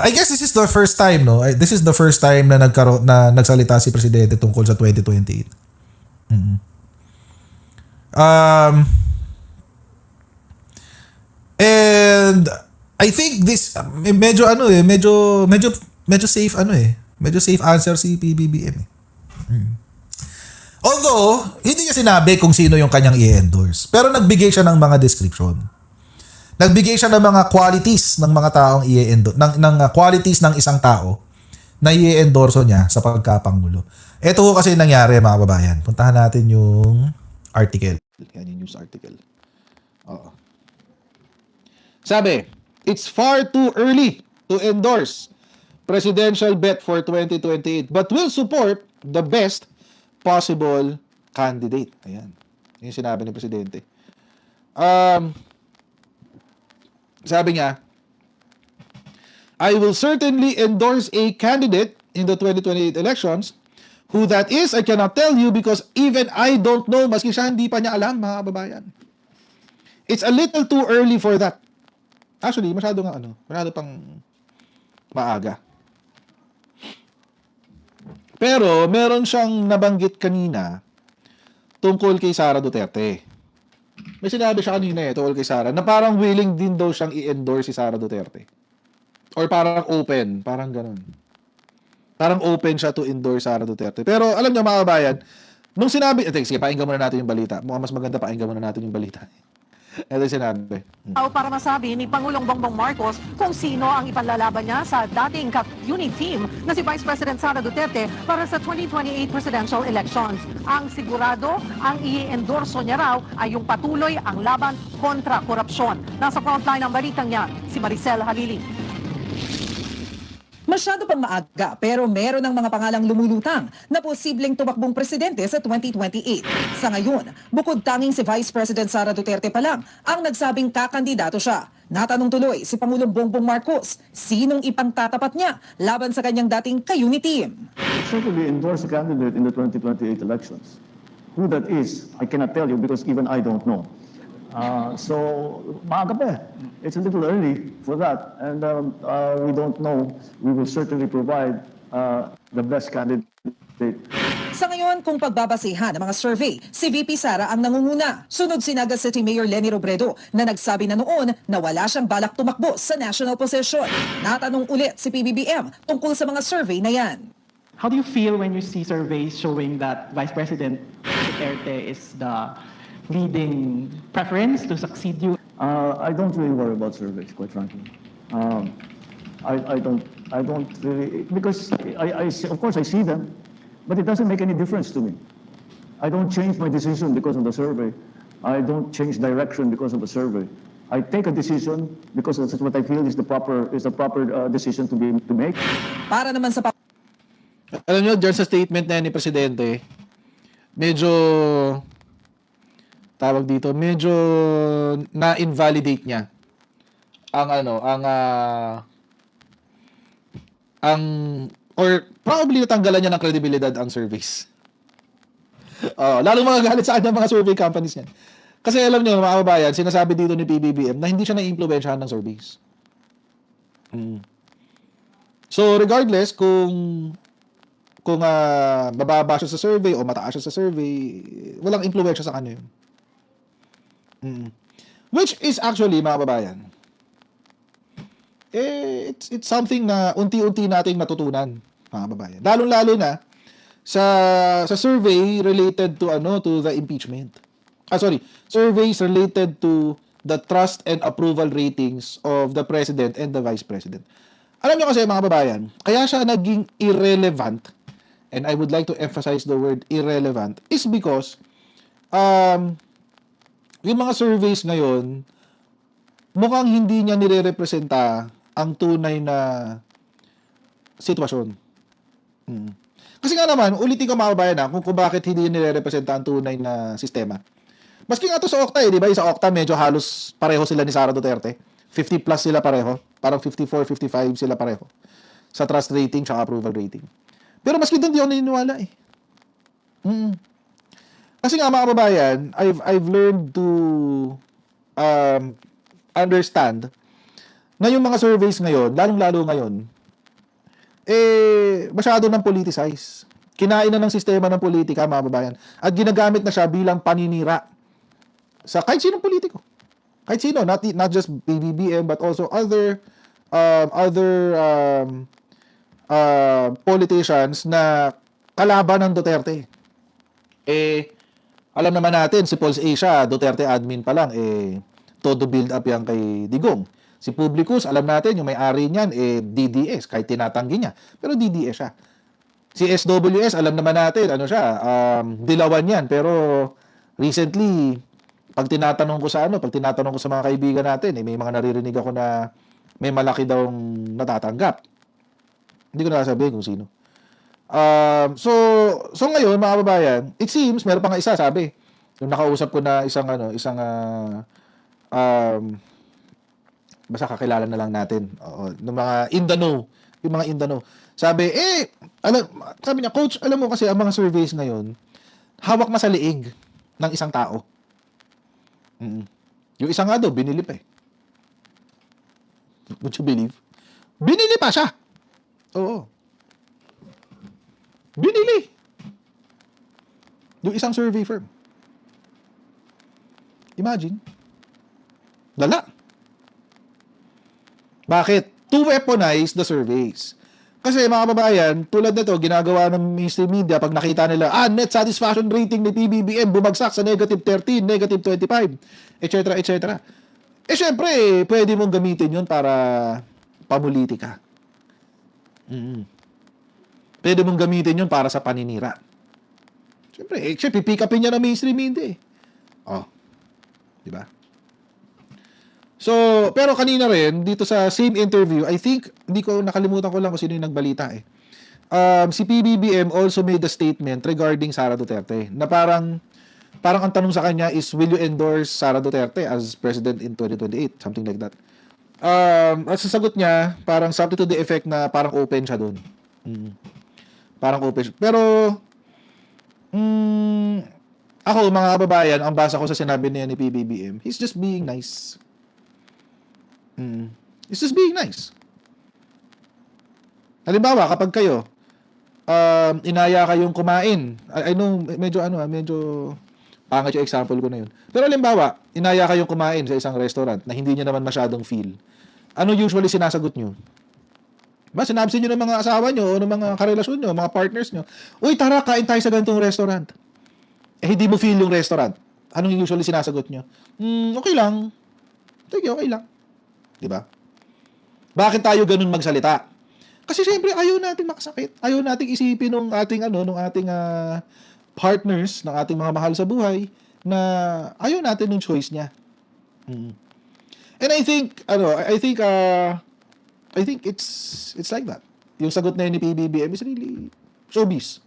I guess this is the first time, no? This is the first time na nagsalita si Presidente tungkol sa 2028. And I think this medyo safe medyo safe answer si PBBM. Although hindi niya sinabi kung sino yung kanyang i-endorse, pero nagbigay siya ng mga description. Nagbigay siya ng mga qualities ng mga taong i-endorse, ng qualities ng isang tao na i-endorso niya sa pagkapangulo. Ito kasi nangyari, mga kababayan. Puntahan natin yung article. Yan yung news article. Oo. Sabi, it's far too early to endorse presidential bet for 2028 but will support the best possible candidate. Ayan. Yung sinabi ni Presidente. Sabi niya, I will certainly endorse a candidate in the 2028 elections. Who that is, I cannot tell you because even I don't know, maski siya hindi pa niya alam, mga kababayan. It's a little too early for that. Actually, masyado pang maaga. Pero meron siyang nabanggit kanina tungkol kay Sara Duterte. May sinabi siya kanina tungkol kay Sara na parang willing din daw siyang i-endorse si Sara Duterte. Or parang open, parang ganun. Parang open siya to endorse Sara Duterte. Pero alam niyo mga kabayan, nung sinabi, sige, pakinggan muna natin yung balita. Mukhang mas maganda pakinggan muna natin yung balita. Ito yung sinabi. Para masabi ni Pangulong Bongbong Marcos kung sino ang ipanlalaban niya sa dating unit team na si Vice President Sara Duterte para sa 2028 presidential elections. Ang sigurado, ang i-endorso niya raw ay yung patuloy ang laban kontra korupsyon. Nasa frontline ng balitang niya, si Maricel Halili. Masyado pang maaga pero meron ng mga pangalang lumulutang na posibleng tumakbong presidente sa 2028. Sa ngayon, bukod tanging si Vice President Sara Duterte pa lang ang nagsabing kakandidato siya. Natanong tuloy si Pangulong Bongbong Marcos, sinong ipangtatapat niya laban sa kanyang dating ka-unit team. Certainly endorse a candidate in the 2028 elections. Who that is, I cannot tell you because even I don't know. So, maaga pa. It's a little early for that. And we don't know. We will certainly provide the best candidate. Sa ngayon, kung pagbabasihan ng mga survey, si VP Sara ang nangunguna. Sunod si Naga City Mayor Lenny Robredo na nagsabi na noon na wala siyang balak tumakbo sa national position. Natanong ulit si PBBM tungkol sa mga survey na yan. How do you feel when you see surveys showing that Vice President Duterte is the leading preference to succeed you? I don't really worry about surveys, quite frankly. I don't really, because of course I see them, but it doesn't make any difference to me. I don't change my decision because of the survey. I don't change direction because of the survey. I take a decision because that's what I feel is the proper decision to make. Para naman sa alam niyo, dyan sa statement na yan ni Presidente, medyo tawag dito, medyo na-invalidate niya or probably natanggalan niya ng credibilidad ang surveys. Lalo mga galit sa kanya mga survey companies niyan. Kasi alam niyo mga kababayan, sinasabi dito ni PBBM na hindi siya na-impluwensyahan ng surveys. So regardless kung bababa siya sa survey o mataas siya sa survey, walang impluwensya sa kanya yun. Which is actually, mga kababayan, it's something na unti-unti nating natutunan, mga kababayan. Lalong-lalo na sa survey related to the impeachment. Surveys related to the trust and approval ratings of the president and the vice president. Alam niyo kasi, mga kababayan, kaya siya naging irrelevant, and I would like to emphasize the word irrelevant, is because yung mga surveys ngayon, mukhang hindi niya nire-representa ang tunay na sitwasyon. Kasi nga naman, ulitin ko mga kababayan kung bakit hindi niya nire-representa ang tunay na sistema. Maski nga to sa Okta di ba? Sa Okta medyo halos pareho sila ni Sara Duterte. 50 plus sila pareho. Parang 54, 55 sila pareho. Sa trust rating tsaka approval rating. Pero maski doon di ako naniniwala Kasi nga mga kababayan, I've learned to understand na yung mga surveys ngayon, lalong-lalo ngayon, masyado nang politicize. Kinain na ng sistema ng politika, mga babayan. At ginagamit na siya bilang paninira sa kahit sinong politiko. Kahit sino, not just PBBM, but also other politicians na kalaban ng Duterte. Alam naman natin, si Pulse Asia, Duterte admin pa lang, todo build up yan kay Digong. Si Publicus, alam natin, yung may-ari niyan, DDS, kahit tinatanggi niya. Pero DDS siya. Si SWS, alam naman natin, ano siya, dilawan yan. Pero recently, pag tinatanong ko sa mga kaibigan natin, may mga naririnig ako na may malaki daw natatanggap. Hindi ko na sabihin kung sino. So ngayon, mga kababayan, it seems, meron pa nga isa, sabi, yung nakausap ko na basta kakilala na lang natin. Oo, ng mga Indano, yung mga Indano. Sabi, sabi niya, Coach, alam mo kasi ang mga surveys ngayon, hawak na sa liig ng isang tao. Yung isang nga daw, binili pa eh. Would you believe? Binili pa siya. Oo. Binili. Yung isang survey firm. Imagine. Lala. Bakit? To weaponize the surveys. Kasi mga kababayan, tulad nito, ginagawa ng mainstream media pag nakita nila, net satisfaction rating ni PBBM bumagsak sa negative 13, negative 25, etc., etc. Syempre, pwede mong gamitin yun para pamulitika. Pwede mong gamitin yun para sa paninira. Syempre, pipick upin niya ng mainstream media eh. Di ba? So, pero kanina rin, dito sa same interview, I think, nakalimutan ko lang kung sino yung nagbalita eh. Si PBBM also made a statement regarding Sara Duterte na parang ang tanong sa kanya is, will you endorse Sara Duterte as president in 2028? Something like that. At sasagot niya, parang something to the effect na parang open siya doon. Parang open siya. Pero, ako, mga kababayan, ang basa ko sa sinabi niya ni PBBM, he's just being nice. He's just being nice. Halimbawa, kapag kayo, inaya kayong kumain, I know, medyo pangit yung example ko na yun. Pero halimbawa, inaya kayong kumain sa isang restaurant na hindi nyo naman masyadong feel. Ano usually sinasagot nyo? Ba, sinabsin nyo ng mga asawa nyo o ng mga karelasyon nyo, mga partners nyo, uy, tara, kain tayo sa ganitong restaurant. Hindi mo feel yung restaurant. Anong usually sinasagot nyo? Okay lang. Sige, okay lang. Diba? Bakit tayo ganun magsalita? Kasi syempre, ayaw natin makasakit. Ayaw nating isipin ng ating, partners, ng ating mga mahal sa buhay, na ayaw natin ng choice niya. And I think it's like that. Yung sagot na yun ni PBBM is really showbiz.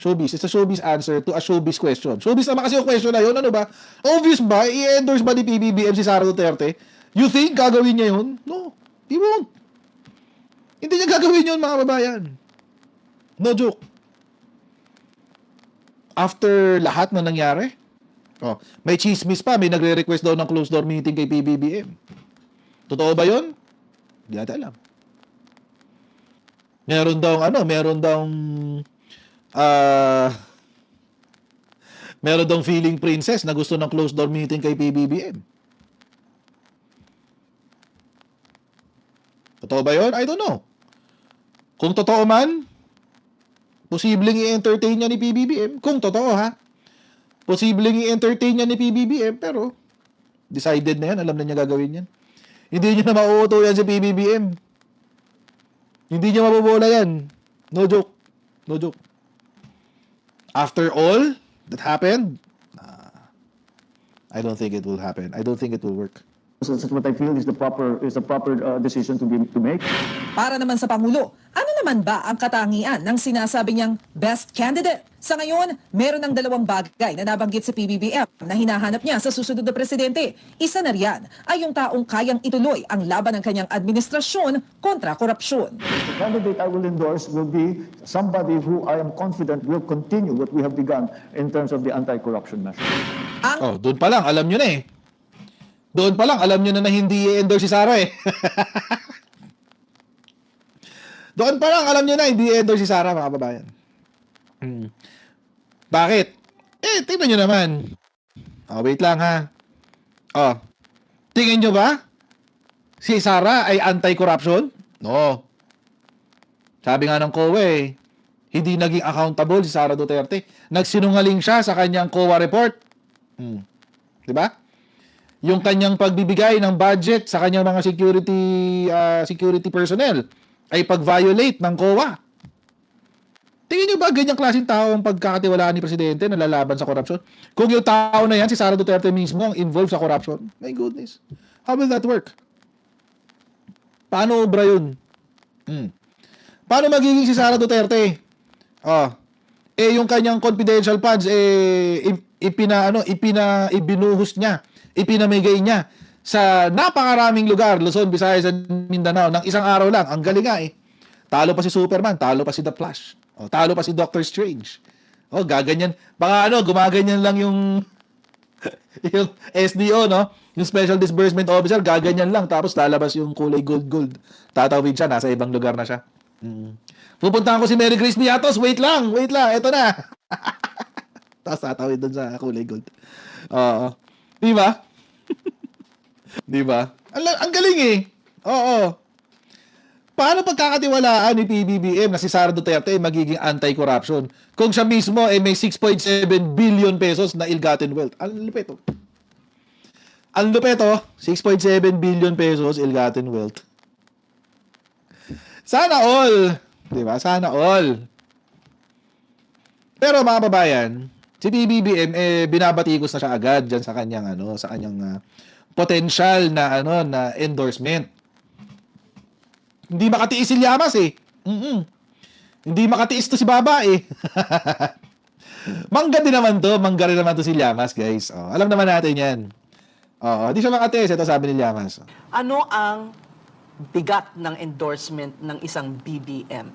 Showbiz. It's a showbiz answer to a showbiz question. Showbiz naman kasi yung question na yun. Ano ba? Obvious ba? I-endorse ba ni PBBM si Sara Duterte? You think gagawin niya yun? No. He won't. Hindi niya gagawin yun, mga kababayan. No joke. After lahat na nangyari, may chismis pa. May nagre-request daw ng closed door meeting kay PBBM. Totoo ba yun? Hindi natin alam. Meron daw feeling princess na gusto ng closed door meeting kay PBBM. Totoo ba yun? I don't know. Kung totoo man, posibleng i-entertain niya ni PBBM. Kung totoo ha. Posibleng i-entertain niya ni PBBM, pero decided na yan. Alam na niya gagawin yan. Hindi niya na mauuto yan si PBBM. Hindi niya mabobola yan. No joke. No joke. After all that happened, I don't think it will happen. I don't think it will work. So that's what I feel is the proper decision to make. Para naman sa Pangulo, ano naman ba ang katangian ng sinasabi niyang best candidate? Sa ngayon, meron ng dalawang bagay na nabanggit sa PBBM na hinahanap niya sa susunod na presidente. Isa na riyan ay yung taong kayang ituloy ang laban ng kanyang administrasyon kontra korupsyon. The candidate I will endorse will be somebody who I am confident will continue what we have begun in terms of the anti-corruption measures. Doon pa lang, alam nyo na eh. Doon pa lang, alam nyo na hindi i-endorse si Sara eh. Doon pa lang, alam nyo na, hindi endorse si Sara, mga kababayan. Bakit? Tingnan nyo naman. Wait lang ha. Tingin nyo ba? Si Sara ay anti-corruption? No. Sabi nga ng COA hindi naging accountable si Sara Duterte. Nagsinungaling siya sa kanyang COA report. Diba? Yung kanyang pagbibigay ng budget sa kanyang mga security personnel ay pag-violate ng COA. Tingin nyo ba ganyang klaseng tao ang pagkakatiwalaan ni Presidente na lalaban sa korupsyon? Kung yung tao na yan, si Sara Duterte mismo ang involved sa korupsyon, my goodness. How will that work? Paano obra yun? Paano magiging si Sara Duterte? Yung kanyang confidential funds, ibinuhos niya, ipinamigay niya sa napakaraming lugar, Luzon, Visayas, at Mindanao, ng isang araw lang. Ang galing nga eh. Talo pa si Superman, talo pa si The Flash. Talo pa si Doctor Strange. Gaganyan. Baka gumaganyan lang yung yung SDO, no? Yung Special Disbursement Officer, gaganyan lang. Tapos lalabas yung kulay gold. Tatawid siya, nasa ibang lugar na siya. Pupuntahan ko si Mary Grace Piatos. Wait lang. Eto na. Tapos tatawid dun sa kulay gold. Di ba? Di ba? Ang galing eh. Oo. Paano pagkakatiwalaan ni PBBM na si Sara Duterte ay magiging anti-corruption kung siya mismo ay may 6.7 billion pesos na ill-gotten wealth? Ang lupit oh. 6.7 billion pesos ill-gotten wealth. Sana all. Di ba? Sana all. Pero mga babayan, si PBBM binabatikos na siya agad diyan sa kanyang potential na na endorsement. Hindi makatiis si Llamas eh. Hindi makatiis to si Baba eh. Mangga rin naman to si Llamas, guys. Alam naman natin yan. Hindi siya makatiis. Ito sabi ni Llamas. Ano ang bigat ng endorsement ng isang BBM?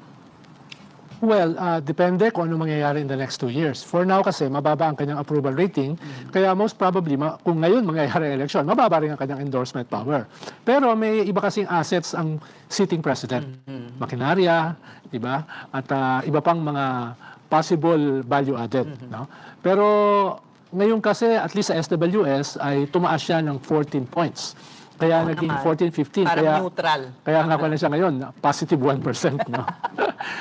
Well, depende kung ano mangyayari in the next 2 years. For now kasi, mababa ang kanyang approval rating. Kaya most probably, kung ngayon mangyayari ang election, mababa rin ang kanyang endorsement power. Pero may iba kasing assets ang sitting president. Makinarya, diba? At iba pang mga possible value added. No? Pero ngayon kasi, at least sa SWS, ay tumaas siya ng 14 points. Kaya naging 14-15. Parang neutral. Kaya nga pala siya ngayon, positive 1%. No?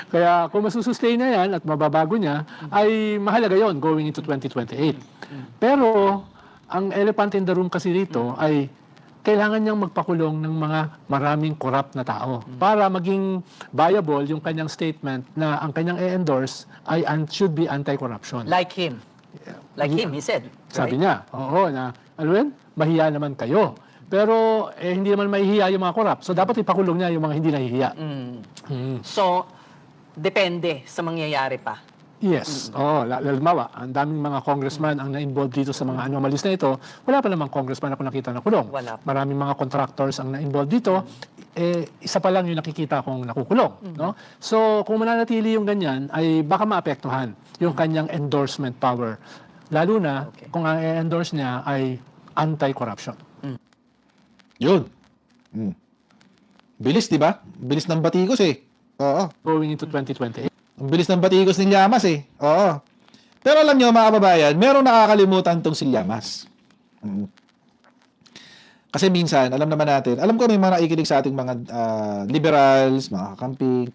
Kaya kung masusustain niya yan at mababago niya, ay mahalaga yon going into 2028. Pero, ang elephant in the room kasi dito ay kailangan niyang magpakulong ng mga maraming corrupt na tao para maging viable yung kanyang statement na ang kanyang i-endorse ay should be anti-corruption. Like him. Like him, he said. Sabi niya, na, mahiya naman kayo. Pero hindi naman mahihiya yung mga corrupt. So dapat ipakulong niya yung mga hindi nahihiya. So, depende sa mangyayari pa. Yes. Lalmawa. Ang daming mga congressman ang na-involve dito sa mga anomalies na ito. Wala pa namang congressman ako nakita na kulong. Wala pa. Maraming mga contractors ang na-involve dito. Isa pa lang yung nakikita kong nakukulong. No? So, kung mananatili yung ganyan, ay baka maapektuhan yung kanyang endorsement power. Lalo na kung ang endorse niya ay anti-corruption. Yun. Bilis, di ba? Bilis ng batikos eh. Oo. Going into 2028. Ang bilis ng batikos ni Llamas eh. Oo. Pero alam nyo mga kababayan, merong nakakalimutan tong si Llamas. Kasi minsan, alam naman natin, alam ko may mga nakikinig sa ating mga liberals, mga kakamping.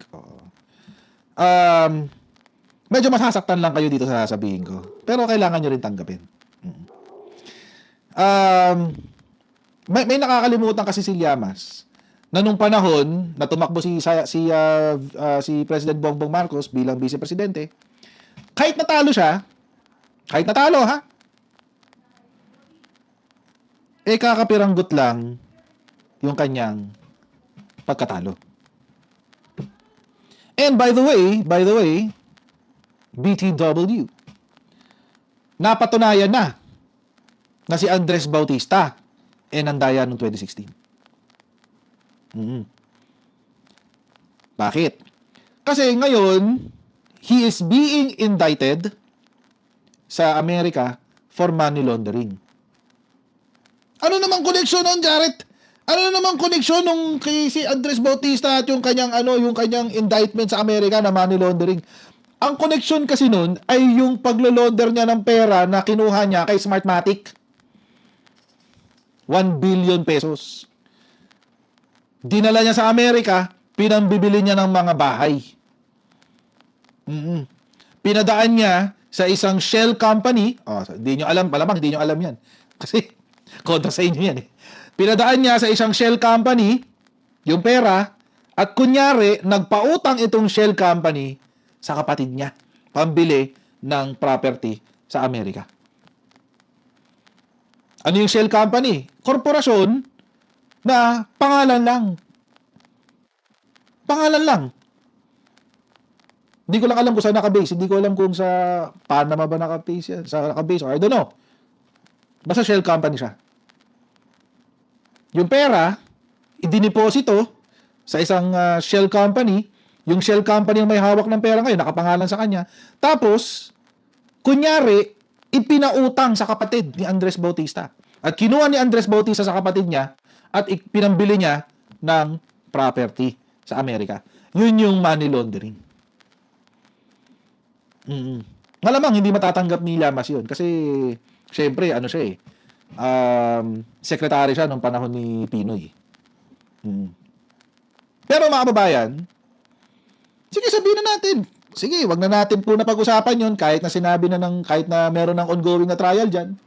Medyo masasaktan lang kayo dito sa sasabihin ko. Pero kailangan nyo rin tanggapin. May nakakalimutan kasi si Llamas na nung panahon na tumakbo si President Bongbong Marcos bilang Vice Presidente, kahit natalo siya, kakapiranggot lang yung kanyang pagkatalo. And by the way, BTW, napatunayan na si Andres Bautista nandaya noong 2016. Bakit? Kasi ngayon, he is being indicted sa Amerika for money laundering. Ano namang koneksyon nun, Jarrett? Ano naman koneksyon nung kay si Andres Bautista at yung kanyang yung kanyang indictment sa Amerika na money laundering? Ang koneksyon kasi nun ay yung paglo-launder niya ng pera na kinuha niya kay Smartmatic. 1 billion pesos. Dinala niya sa Amerika, pinambibili niya ng mga bahay. Pinadaan niya sa isang shell company. Hindi nyo alam, malamang hindi nyo alam yan. Kasi, kontra sa inyo yan eh. Pinadaan niya sa isang shell company, yung pera, at kunyari, nagpautang itong shell company sa kapatid niya, pambili ng property sa Amerika. Ano yung shell company? Korporasyon na pangalan lang. Pangalan lang. Hindi ko lang alam kung saan nakabase. Hindi ko alam kung sa Panama ba nakabase yan. Sa nakabase, or I don't know. Basta shell company siya. Yung pera, idiniposito sa isang shell company. Yung shell company yung may hawak ng pera ngayon, nakapangalan sa kanya. Tapos, kunyari, ipinautang sa kapatid ni Andres Bautista. At kinuha ni Andres Bautista sa kapatid niya at pinambili niya ng property sa Amerika. Yun yung money laundering. Malamang hindi matatanggap ni Llamas yun. Kasi, syempre, siya eh. Sekretary siya nung panahon ni Pinoy. Pero mga kababayan, sige, sabihin na natin. Sige, wag na natin po na pag-usapan yun kahit na sinabi na kahit na meron ng ongoing na trial dyan.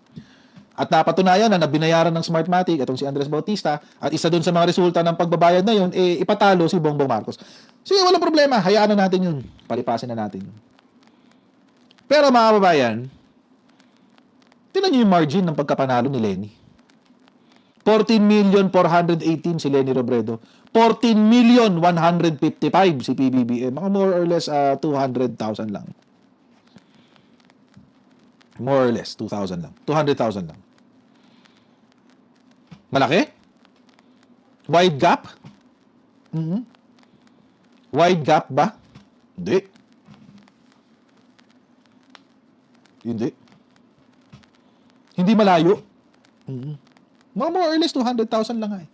At napatunayan na binayaran ng Smartmatic itong si Andres Bautista at isa dun sa mga resulta ng pagbabayad na yun, ipatalo si Bongbong Marcos. Sige, walang problema. Hayaan na natin yun. Palipasin na natin yun. Pero mga kababayan, tingnan nyo yung margin ng pagkapanalo ni Lenny. 14,418,000 si Lenny Robredo. 14,155,000 si PBBM. Mga more or less 200,000 lang. More or less 2,000 lang. 200,000 lang. Malaki? Wide gap? Wide gap ba? Hindi. Hindi. Hindi malayo. Mga more or less 200,000 lang nga eh.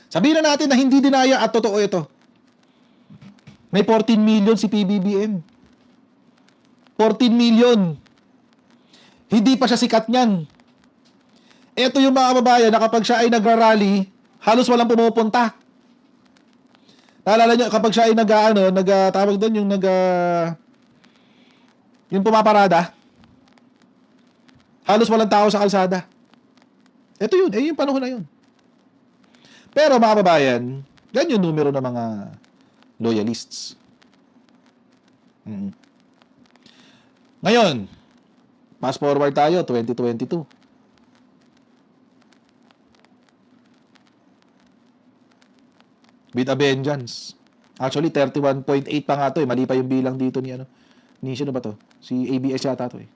Sabihin na natin na hindi dinaya at totoo ito. May 14 million si PBBM. 14 million. Hindi pa siya sikat niyan. Ito yung mga kababayan na kapag siya ay nagrarally, halos walang pumupunta. Naalala nyo, kapag siya ay tawag doon yung yung pumaparada, halos walang tao sa kalsada. Ito yun, yung panahon na yun. Pero mga kababayan, yan yung numero ng mga loyalists. Ngayon, fast forward tayo, 2022. With a vengeance. Actually, 31.8 pa nga to eh. Mali pa yung bilang dito ni sino ba to? Si ABS yata to eh.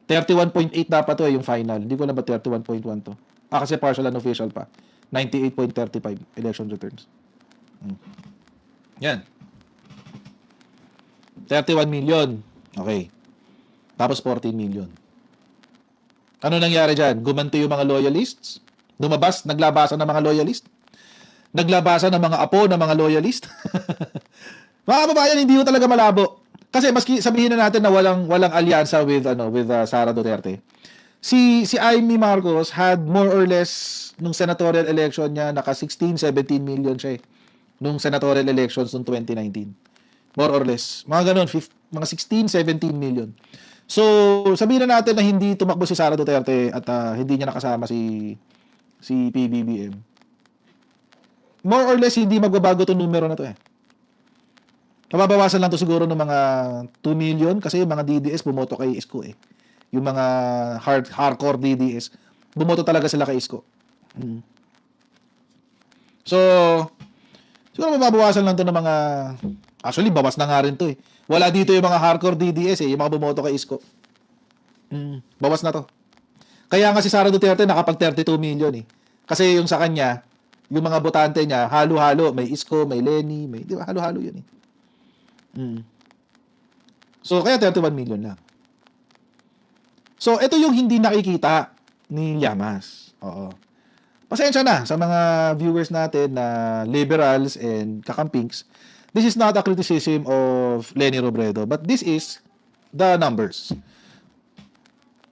31.8 dapat to eh, yung final. Hindi ko na ba 31.1 to. Kasi partial and official pa. 98.35 election returns. Yan. 31 million. Okay. Tapos 14 million. Ano nangyari dyan? Gumanti yung mga loyalists? Naglabasan ng mga loyalist? Naglabasan ng mga apo ng mga loyalist? Mga kababayan, hindi yun talaga malabo. Kasi maski sabihin na natin na walang alyansa with Sara Duterte. Si Amy Marcos had more or less nung senatorial election niya naka 16-17 million siya eh. Nung senatorial elections nung 2019. More or less. Mga ganun, mga 16-17 million. So, sabihin na natin na hindi tumakbo si Sara Duterte at hindi niya nakasama si PBBM. More or less, hindi magbabago itong numero na to eh. Mababawasan lang to siguro ng mga 2 million kasi yung mga DDS bumoto kay Isko eh. Yung mga hardcore DDS, bumoto talaga sila kay Isko. So, siguro mababawasan lang to ng mga... Actually, bawas na nga rin to eh. Wala dito yung mga hardcore DDS eh, yung mga bumoto kay Isko. Bawas na to. Kaya nga si Sara Duterte nakapag 32 million eh. Kasi yung sa kanya, yung mga botante niya, halo-halo. May Isko, may Lenny, di ba? Halo-halo yun eh. So, kaya 31 million lang. So, ito yung hindi nakikita ni Llamas. Oo. pasensya na sa mga viewers natin na liberals and kakampings. This is not a criticism of Leni Robredo, but this is the numbers.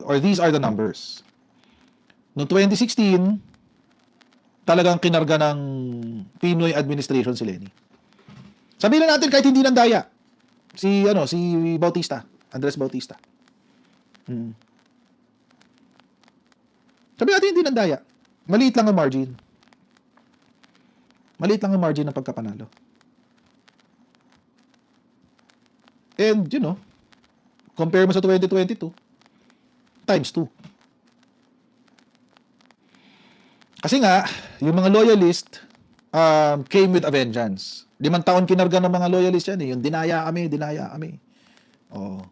Or these are the numbers. Noong 2016, talagang kinarga ng Pinoy administration si Leni. Sabihin na natin kahit hindi nandaya. Si Bautista, Andres Bautista. Sabihin natin hindi nandaya. Maliit lang ang margin. Maliit lang ang margin ng pagkapanalo. And, compare mo sa 2022, times 2. Kasi nga, yung mga loyalist came with a vengeance. 5 taon kinarga ng mga loyalist yan eh. Yung dinaya kami. Oh.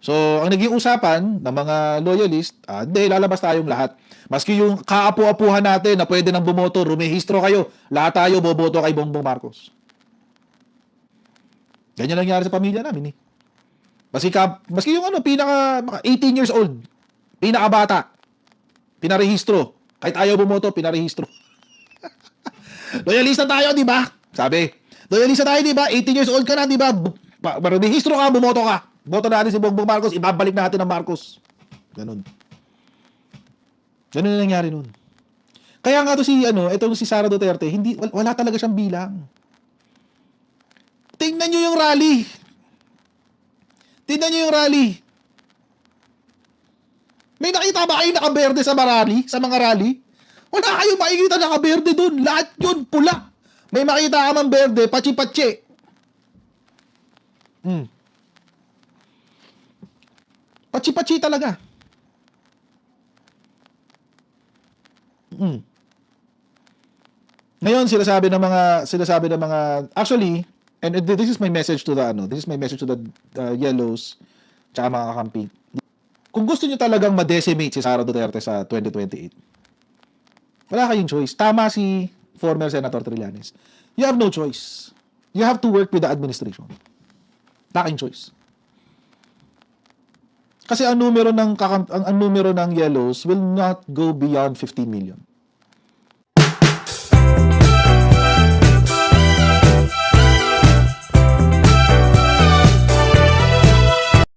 So, ang naging usapan ng mga loyalist, hindi, lalabas tayong lahat. Maski yung kaapu-apuhan natin na pwede nang bumoto, rumehistro kayo. Lahat tayo boboto kay Bongbong Marcos. Ganyan nangyari sa pamilya namin eh. Maski yung pinaka 18 years old, pinakabata, pinarehistro. Kahit ayaw bumoto, pinarehistro. Loyalista tayo, di ba? Sabi, loyalista tayo, di ba? 18 years old ka na, di ba? Marehistro ka, bumoto ka. Boto natin si Bongbong Marcos, ibabalik natin ang Marcos. Ganun. Ganun na nangyari nun. Kaya nga to itong si Sara Duterte, wala talaga siyang bilang. Tingnan nyo yung rally. May nakita ba kayo nakaberde sa mga rally? Wala kayong makikita nakaberde dun. Lahat yun, pula. May makita ka mang berde, patsi-patsi. Patsi-patsi talaga. Ngayon, sinasabi ng mga, actually, and this is my message to the yellows, tsaka mga kakampi. Kung gusto nyo talagang ma-decimate si Sara Duterte sa 2028, wala kayong choice. Tama si former Senator Trillanes. You have no choice. You have to work with the administration. Wala kayong choice. Kasi ang numero ng yellows will not go beyond 15 million.